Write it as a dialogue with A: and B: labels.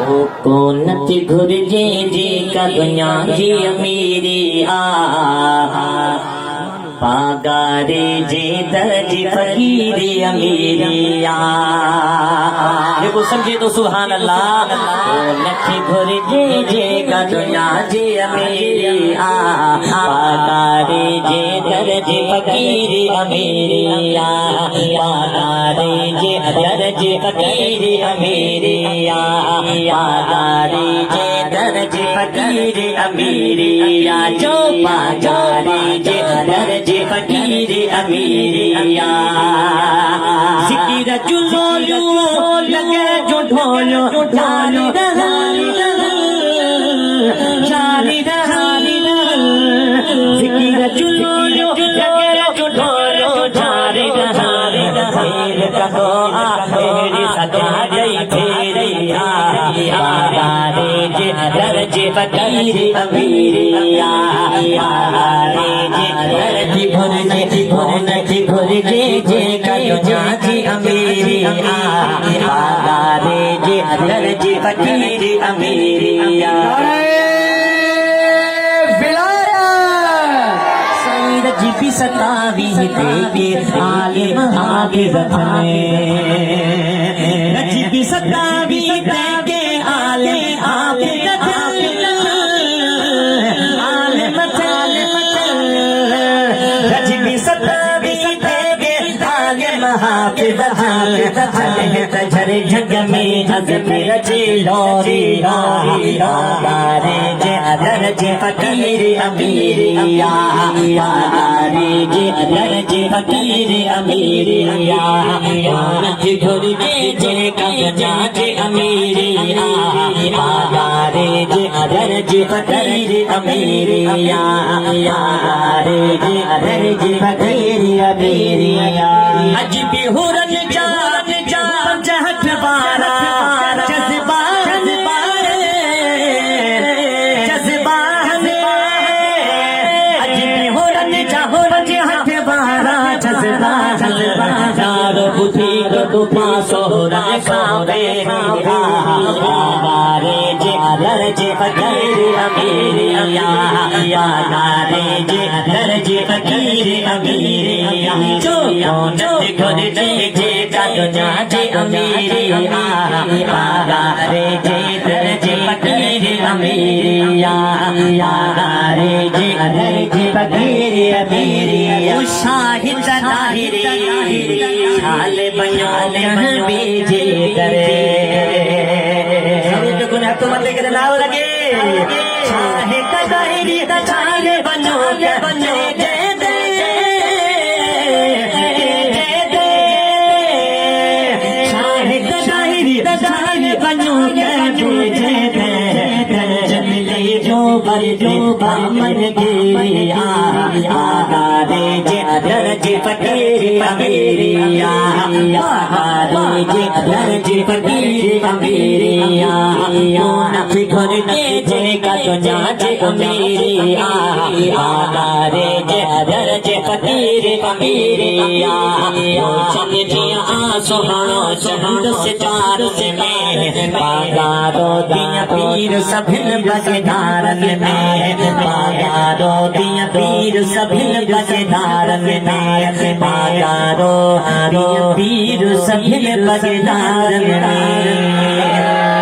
A: कोनत घुरजे जी कगन्या जी अमीरी पागारे जे दर्जी फकीरी अमीरिया। देखो समझे तो सुभान अल्लाह। कोनत घुरजे जे कगन्या जी अमीरिया पागारे जे दर्जी फकीरी अमीरिया पागारे जे दर्जी फकीरी अमीरिया पागारे जे दर्जी फकीरी अमीरिया जो पागारे जे दर्जी फकीरी अमीरिया। जिकिर जुलो लगे जो ढोलो जानी जिकिर जुलो लगे जो ढोलो जारी कहो मेरी सदा गई फेरिया पागारे जे दर्जी फकीरी अमीरिया पागारे जे दर्जी भुरजे जे कगन्या जी अमीरिया पागारे जे दर्जी फकीरी अमीरिया। जी सतावी देखे आलिम हाफिज़त जी सतावी देखे आलिम हाफिज़त जी सतावी देखे आलिम हाफिज़त झरे जग में अज़मेर जी लोरी पागारे जे दर्जी फकीरी अमीरिया पागारे जे दर्जी फकीरी अमीरिया। कोनत घुरजे जे कगन्या जी अमीरिया पागारे जे दर्जी फकीरी अमीरिया पागारे जे दर्जी फकीरी अमीरिया। अज भी हुरन जान जहत बारा सोहरा खावे पागारे जे दर्जी फकीरी अमीरिया पागारे जे दर्जी फकीरी अमीरिया जो कोनत घुरजे जे कगन्या जी अमीरिया पागारे जे दर्जी फकीरी अमीरिया पागारे जे दर्जी फकीरी अमीरिया। शाहिद ज़ाहिरी हाल बयान बीजे करे तो गुनाह तो मत लेकर नाव लगे शाहिद ज़ाहिरी छाले बनो दे दे शाहिद ज़ाहिरी छाले बनो दे दे जमले जो मन गिरिया पागारे जे दर्जी फकीरी अमीरिया पागारे जे दर्जी फकीरी अमीरिया। कोनत घुरजे जे कगन्या जी अमीरिया पागारे जे दर्जी फकीरी अमीरिया। समझिया सुहानो चंद से चार से में पागारो दिया पीर सभिन बजदारन में पागारो दिया पीर सभिन बजदारन में पागारो दिया पीर सभिन बजदारन में।